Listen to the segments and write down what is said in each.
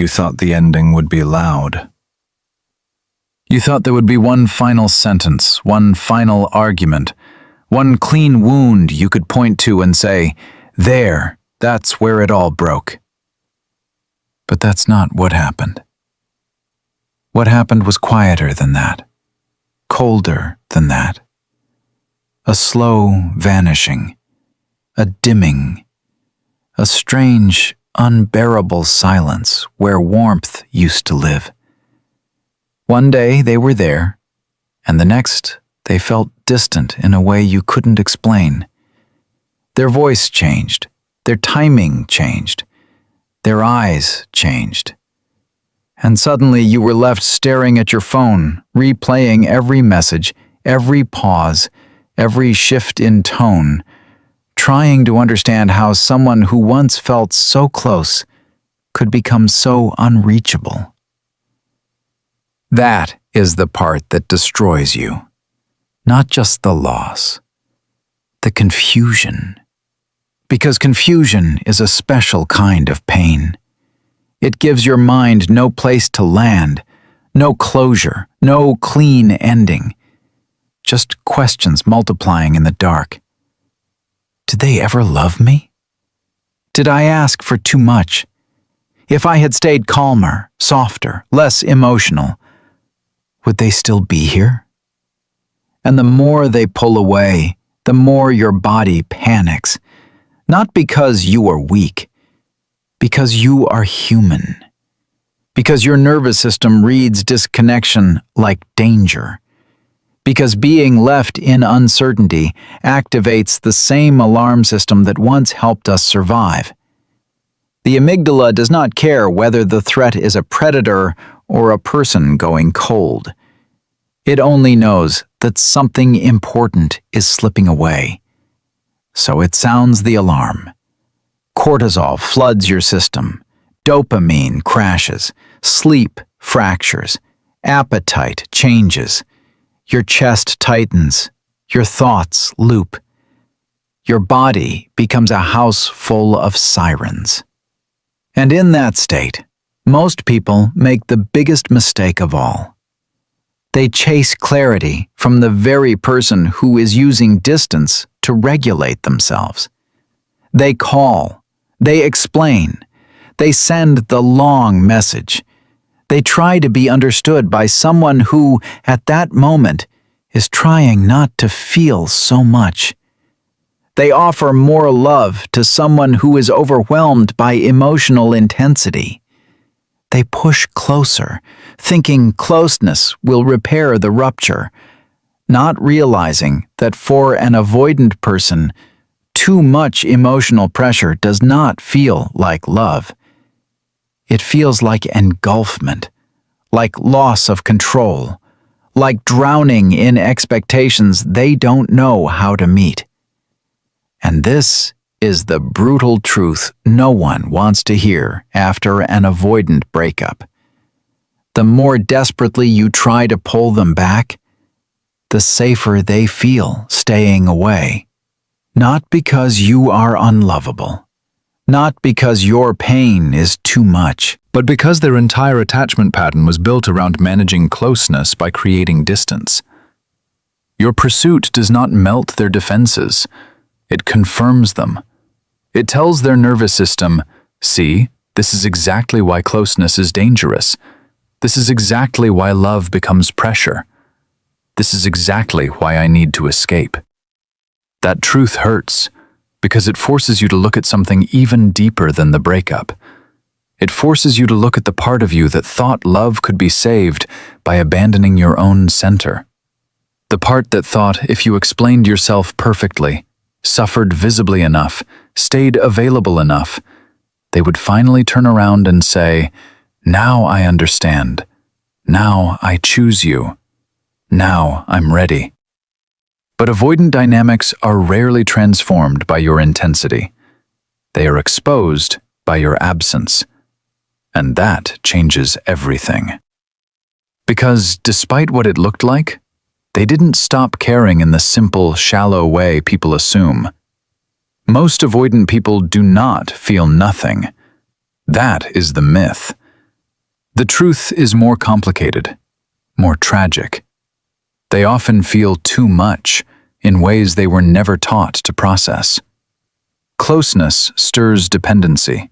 You thought the ending would be loud. You thought there would be one final sentence, one final argument, one clean wound you could point to and say, "There, that's where it all broke." But that's not what happened. What happened was quieter than that, colder than that. A slow vanishing, a dimming, a strange, unbearable silence where warmth used to live. One day they were there, and the next they felt distant in a way you couldn't explain. Their voice changed, their timing changed, their eyes changed. And suddenly you were left staring at your phone, replaying every message, every pause, every shift in tone, trying to understand how someone who once felt so close could become so unreachable. That is the part that destroys you, not just the loss, the confusion. Because confusion is a special kind of pain. It gives your mind no place to land, no closure, no clean ending. Just questions multiplying in the dark. Did they ever love me? Did I ask for too much? If I had stayed calmer, softer, less emotional, would they still be here? And the more they pull away, the more your body panics. Not because you are weak, because you are human. Because your nervous system reads disconnection like danger. Because being left in uncertainty activates the same alarm system that once helped us survive. The amygdala does not care whether the threat is a predator or a person going cold. It only knows that something important is slipping away. So it sounds the alarm. Cortisol floods your system. Dopamine crashes. Sleep fractures. Appetite changes. Your chest tightens. Your thoughts loop. Your body becomes a house full of sirens. And in that state, most people make the biggest mistake of all. They chase clarity from the very person who is using distance to regulate themselves. They call, they explain, they send the long message. They try to be understood by someone who, at that moment, is trying not to feel so much. They offer more love to someone who is overwhelmed by emotional intensity. They push closer, thinking closeness will repair the rupture, not realizing that for an avoidant person, too much emotional pressure does not feel like love. It feels like engulfment, like loss of control, like drowning in expectations they don't know how to meet. And this is the brutal truth no one wants to hear after an avoidant breakup. The more desperately you try to pull them back, the safer they feel staying away. Not because you are unlovable, not because your pain is too much, but because their entire attachment pattern was built around managing closeness by creating distance. Your pursuit does not melt their defenses. It confirms them. It tells their nervous system, see, this is exactly why closeness is dangerous. This is exactly why love becomes pressure. This is exactly why I need to escape. That truth hurts, because it forces you to look at something even deeper than the breakup. It forces you to look at the part of you that thought love could be saved by abandoning your own center. The part that thought if you explained yourself perfectly, suffered visibly enough, stayed available enough, they would finally turn around and say, now I understand. Now I choose you. Now I'm ready. But avoidant dynamics are rarely transformed by your intensity. They are exposed by your absence. And that changes everything. Because despite what it looked like, they didn't stop caring in the simple, shallow way people assume. Most avoidant people do not feel nothing. That is the myth. The truth is more complicated, more tragic. They often feel too much in ways they were never taught to process. Closeness stirs dependency.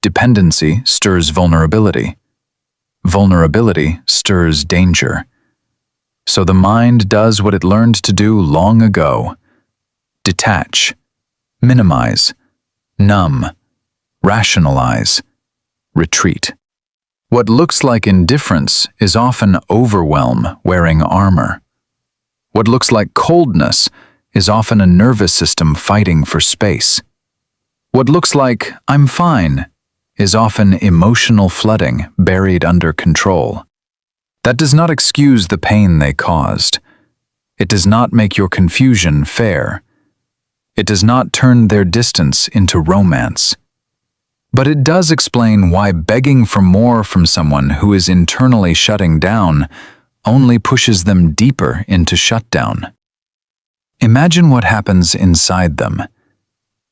Dependency stirs vulnerability. Vulnerability stirs danger. So the mind does what it learned to do long ago: detach, minimize, numb, rationalize, retreat. What looks like indifference is often overwhelm wearing armor. What looks like coldness is often a nervous system fighting for space. What looks like "I'm fine" is often emotional flooding buried under control. That does not excuse the pain they caused. It does not make your confusion fair. It does not turn their distance into romance. But it does explain why begging for more from someone who is internally shutting down only pushes them deeper into shutdown. Imagine what happens inside them.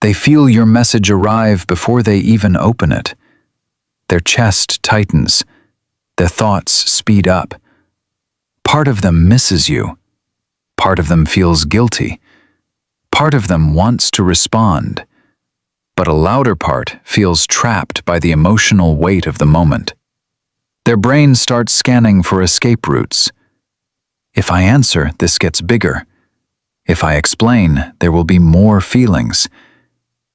They feel your message arrive before they even open it. Their chest tightens. Their thoughts speed up. Part of them misses you. Part of them feels guilty. Part of them wants to respond. But a louder part feels trapped by the emotional weight of the moment. Their brain starts scanning for escape routes. If I answer, this gets bigger. If I explain, there will be more feelings.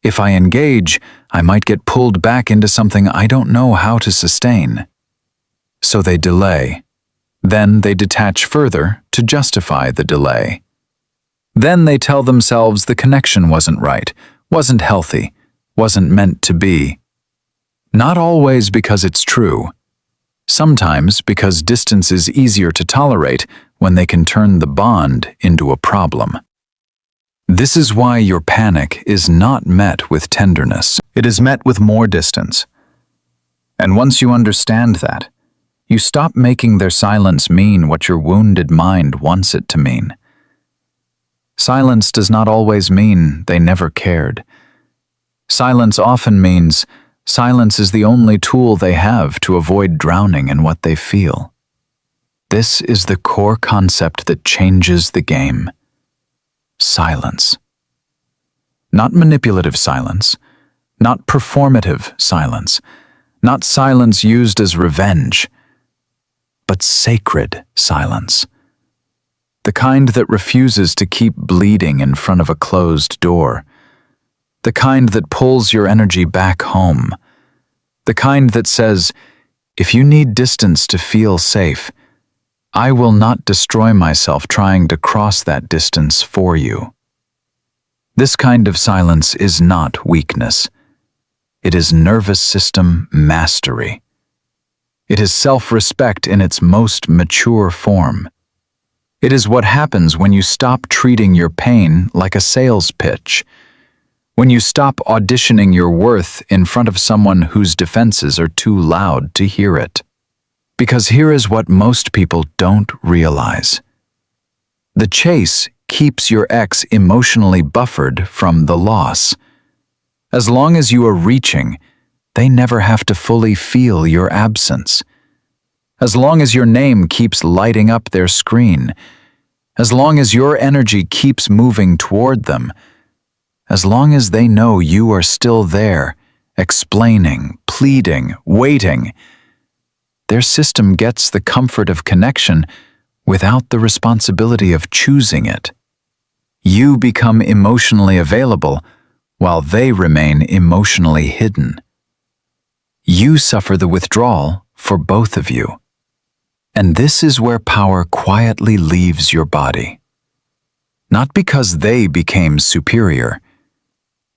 If I engage, I might get pulled back into something I don't know how to sustain. So they delay. Then they detach further to justify the delay. Then they tell themselves the connection wasn't right, wasn't healthy, wasn't meant to be. Not always because it's true. Sometimes because distance is easier to tolerate when they can turn the bond into a problem. This is why your panic is not met with tenderness. It is met with more distance. And once you understand that, you stop making their silence mean what your wounded mind wants it to mean. Silence does not always mean they never cared. Silence often means silence is the only tool they have to avoid drowning in what they feel. This is the core concept that changes the game. Silence. Not manipulative silence, not performative silence, not silence used as revenge, but sacred silence. The kind that refuses to keep bleeding in front of a closed door. The kind that pulls your energy back home. The kind that says, if you need distance to feel safe, I will not destroy myself trying to cross that distance for you. This kind of silence is not weakness. It is nervous system mastery. It is self-respect in its most mature form. It is what happens when you stop treating your pain like a sales pitch, when you stop auditioning your worth in front of someone whose defenses are too loud to hear it. Because here is what most people don't realize. The chase keeps your ex emotionally buffered from the loss. As long as you are reaching, they never have to fully feel your absence. As long as your name keeps lighting up their screen, as long as your energy keeps moving toward them, as long as they know you are still there, explaining, pleading, waiting, their system gets the comfort of connection without the responsibility of choosing it. You become emotionally available while they remain emotionally hidden. You suffer the withdrawal for both of you. And this is where power quietly leaves your body. Not because they became superior,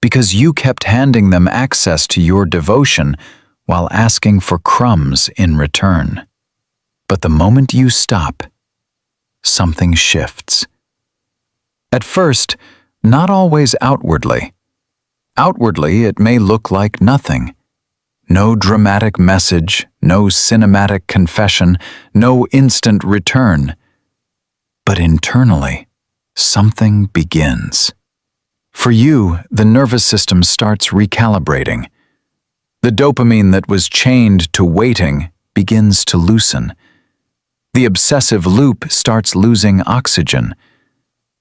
because you kept handing them access to your devotion while asking for crumbs in return. But the moment you stop, something shifts. At first, not always outwardly. Outwardly, it may look like nothing. No dramatic message, no cinematic confession, no instant return. But internally, something begins. For you, the nervous system starts recalibrating. The dopamine that was chained to waiting begins to loosen. The obsessive loop starts losing oxygen.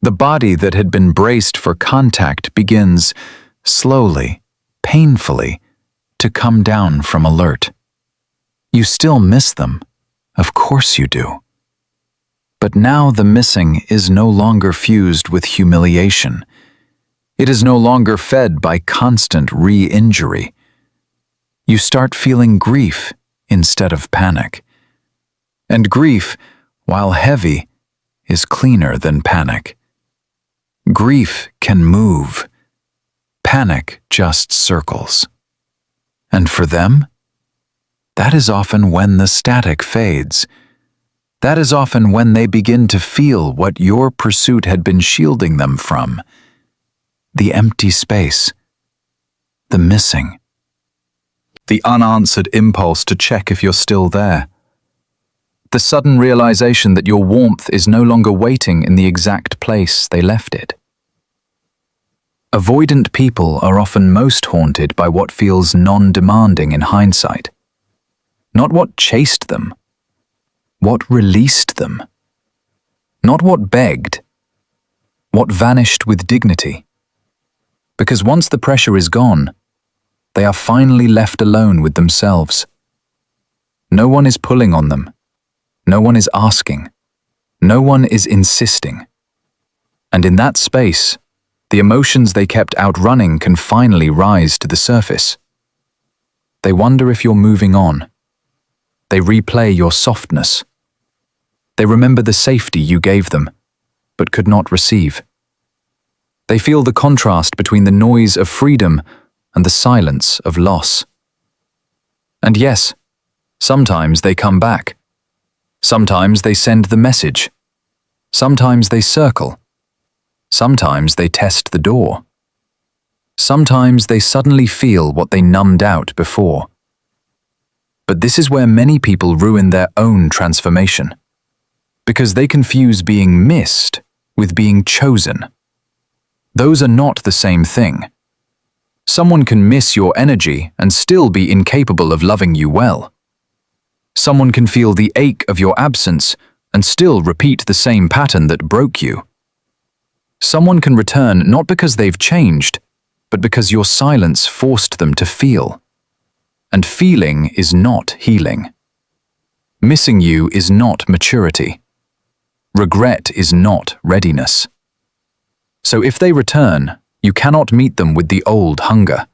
The body that had been braced for contact begins, slowly, painfully, to come down from alert. You still miss them. Of course you do. But now the missing is no longer fused with humiliation. It is no longer fed by constant re-injury. You start feeling grief instead of panic. And grief, while heavy, is cleaner than panic. Grief can move. Panic just circles. And for them, that is often when the static fades. That is often when they begin to feel what your pursuit had been shielding them from. The empty space. The missing. The unanswered impulse to check if you're still there. The sudden realization that your warmth is no longer waiting in the exact place they left it. Avoidant people are often most haunted by what feels non-demanding in hindsight. Not what chased them. What released them. Not what begged. What vanished with dignity. Because once the pressure is gone, they are finally left alone with themselves. No one is pulling on them. No one is asking. No one is insisting. And in that space, the emotions they kept outrunning can finally rise to the surface. They wonder if you're moving on. They replay your softness. They remember the safety you gave them, but could not receive. They feel the contrast between the noise of freedom and the silence of loss. And yes, sometimes they come back. Sometimes they send the message. Sometimes they circle. Sometimes they test the door. Sometimes they suddenly feel what they numbed out before. But this is where many people ruin their own transformation, because they confuse being missed with being chosen. Those are not the same thing. Someone can miss your energy and still be incapable of loving you well. Someone can feel the ache of your absence and still repeat the same pattern that broke you. Someone can return not because they've changed, but because your silence forced them to feel. And feeling is not healing. Missing you is not maturity. Regret is not readiness. So if they return, you cannot meet them with the old hunger.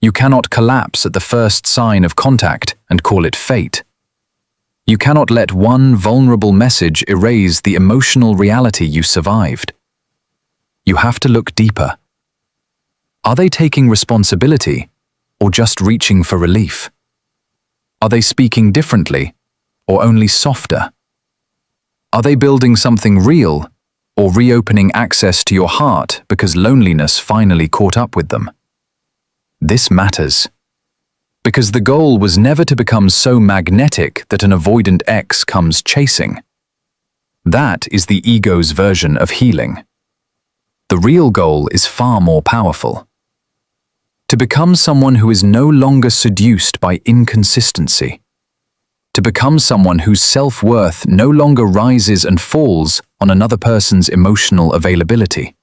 You cannot collapse at the first sign of contact and call it fate. You cannot let one vulnerable message erase the emotional reality you survived. You have to look deeper. Are they taking responsibility or just reaching for relief? Are they speaking differently or only softer? Are they building something real or reopening access to your heart because loneliness finally caught up with them? This matters, because the goal was never to become so magnetic that an avoidant ex comes chasing. That is the ego's version of healing. The real goal is far more powerful. To become someone who is no longer seduced by inconsistency. To become someone whose self-worth no longer rises and falls on another person's emotional availability.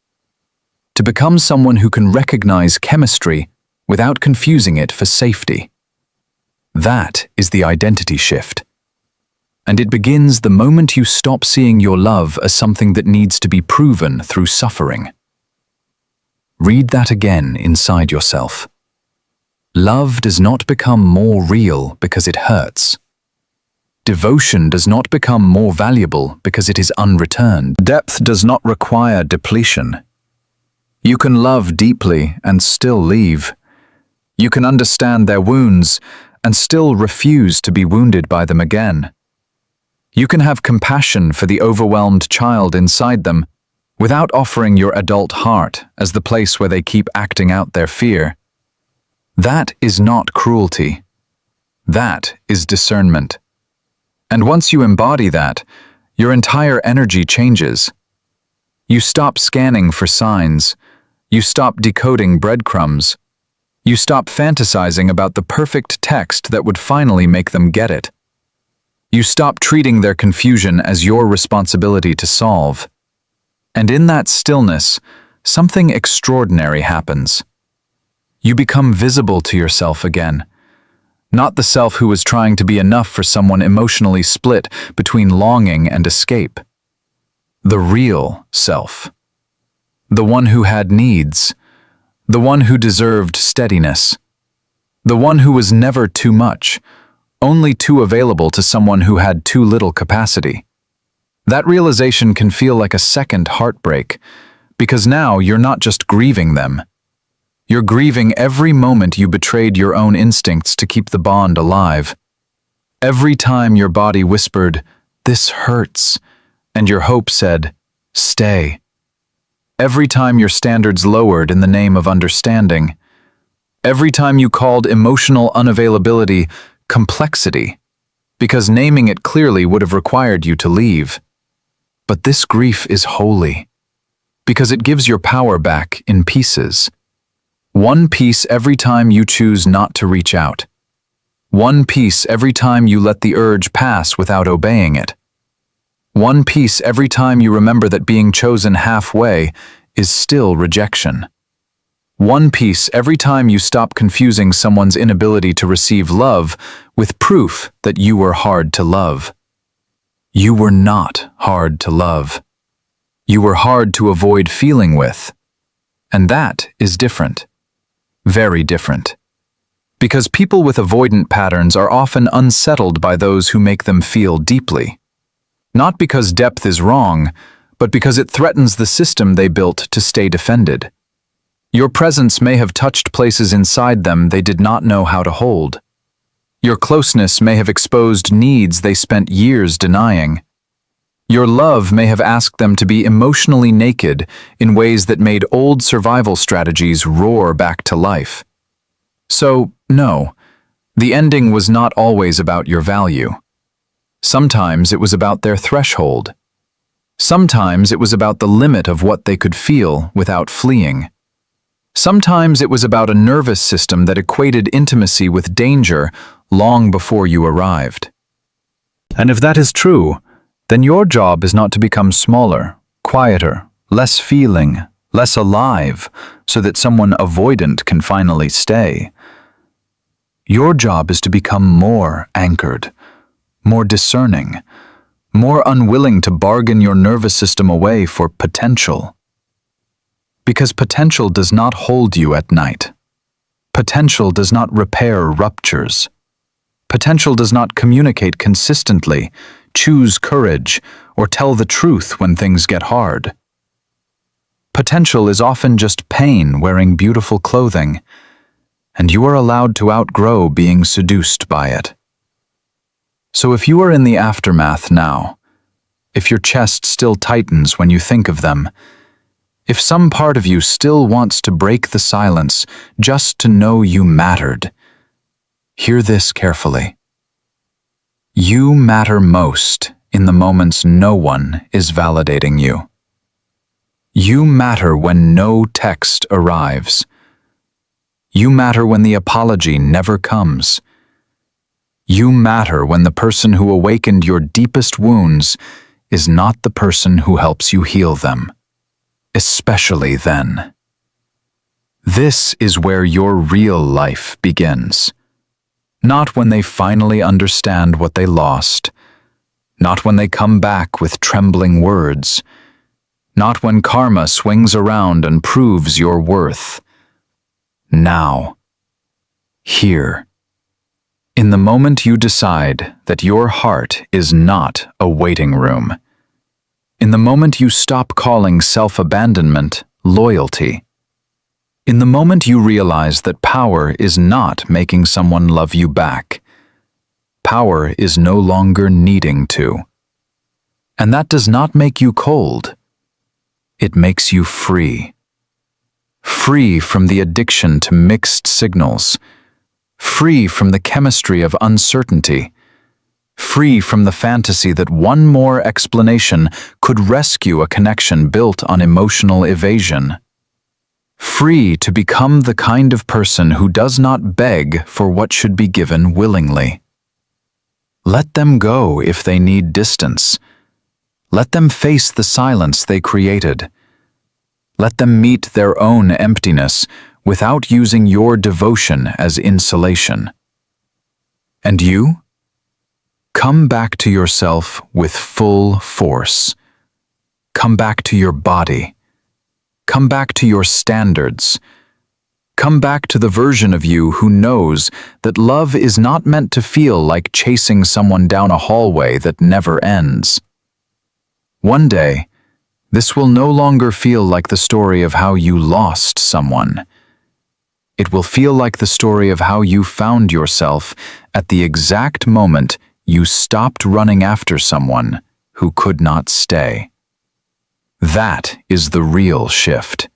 To become someone who can recognize chemistry without confusing it for safety. That is the identity shift. And it begins the moment you stop seeing your love as something that needs to be proven through suffering. Read that again inside yourself. Love does not become more real because it hurts. Devotion does not become more valuable because it is unreturned. Depth does not require depletion. You can love deeply and still leave. You can understand their wounds and still refuse to be wounded by them again. You can have compassion for the overwhelmed child inside them without offering your adult heart as the place where they keep acting out their fear. That is not cruelty. That is discernment. And once you embody that, your entire energy changes. You stop scanning for signs. You stop decoding breadcrumbs. You stop fantasizing about the perfect text that would finally make them get it. You stop treating their confusion as your responsibility to solve. And in that stillness, something extraordinary happens. You become visible to yourself again. Not the self who was trying to be enough for someone emotionally split between longing and escape. The real self. The one who had needs. The one who deserved steadiness. The one who was never too much, only too available to someone who had too little capacity. That realization can feel like a second heartbreak, because now you're not just grieving them. You're grieving every moment you betrayed your own instincts to keep the bond alive. Every time your body whispered, "This hurts," and your hope said, "Stay." Every time your standards lowered in the name of understanding. Every time you called emotional unavailability complexity, because naming it clearly would have required you to leave. But this grief is holy, because it gives your power back in pieces. One piece every time you choose not to reach out. One piece every time you let the urge pass without obeying it. One piece every time you remember that being chosen halfway is still rejection. One piece every time you stop confusing someone's inability to receive love with proof that you were hard to love. You were not hard to love. You were hard to avoid feeling with. And that is different. Very different. Because people with avoidant patterns are often unsettled by those who make them feel deeply. Not because depth is wrong, but because it threatens the system they built to stay defended. Your presence may have touched places inside them they did not know how to hold. Your closeness may have exposed needs they spent years denying. Your love may have asked them to be emotionally naked in ways that made old survival strategies roar back to life. So, no, the ending was not always about your value. Sometimes it was about their threshold. Sometimes it was about the limit of what they could feel without fleeing. Sometimes it was about a nervous system that equated intimacy with danger long before you arrived. And if that is true, then your job is not to become smaller, quieter, less feeling, less alive, so that someone avoidant can finally stay. Your job is to become more anchored, more discerning, more unwilling to bargain your nervous system away for potential. Because potential does not hold you at night. Potential does not repair ruptures. Potential does not communicate consistently, choose courage, or tell the truth when things get hard. Potential is often just pain wearing beautiful clothing, and you are allowed to outgrow being seduced by it. So if you are in the aftermath now, if your chest still tightens when you think of them, if some part of you still wants to break the silence just to know you mattered, hear this carefully. You matter most in the moments no one is validating you. You matter when no text arrives. You matter when the apology never comes. You matter when the person who awakened your deepest wounds is not the person who helps you heal them. Especially then. This is where your real life begins. Not when they finally understand what they lost. Not when they come back with trembling words. Not when karma swings around and proves your worth. Now. Here. In the moment you decide that your heart is not a waiting room. In the moment you stop calling self-abandonment loyalty. In the moment you realize that power is not making someone love you back. Power is no longer needing to. And that does not make you cold. It makes you free. Free from the addiction to mixed signals. Free from the chemistry of uncertainty. Free from the fantasy that one more explanation could rescue a connection built on emotional evasion. free to become the kind of person who does not beg for what should be given willingly. Let them go if they need distance. Let them face the silence they created. Let them meet their own emptiness without using your devotion as insulation. And you? Come back to yourself with full force. Come back to your body. Come back to your standards. Come back to the version of you who knows that love is not meant to feel like chasing someone down a hallway that never ends. One day, this will no longer feel like the story of how you lost someone. It will feel like the story of how you found yourself at the exact moment you stopped running after someone who could not stay. That is the real shift.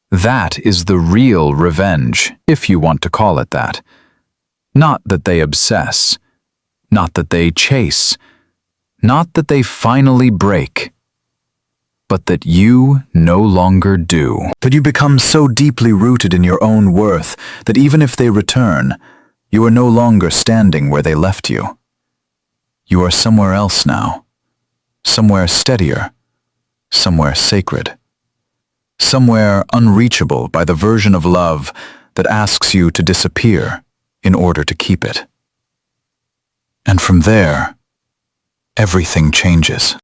That is the real revenge, if you want to call it that. Not that they obsess, not that they chase, not that they finally break, but that you no longer do. That you become so deeply rooted in your own worth that even if they return, you are no longer standing where they left you. You are somewhere else now, somewhere steadier, somewhere sacred, somewhere unreachable by the version of love that asks you to disappear in order to keep it. And from there, everything changes.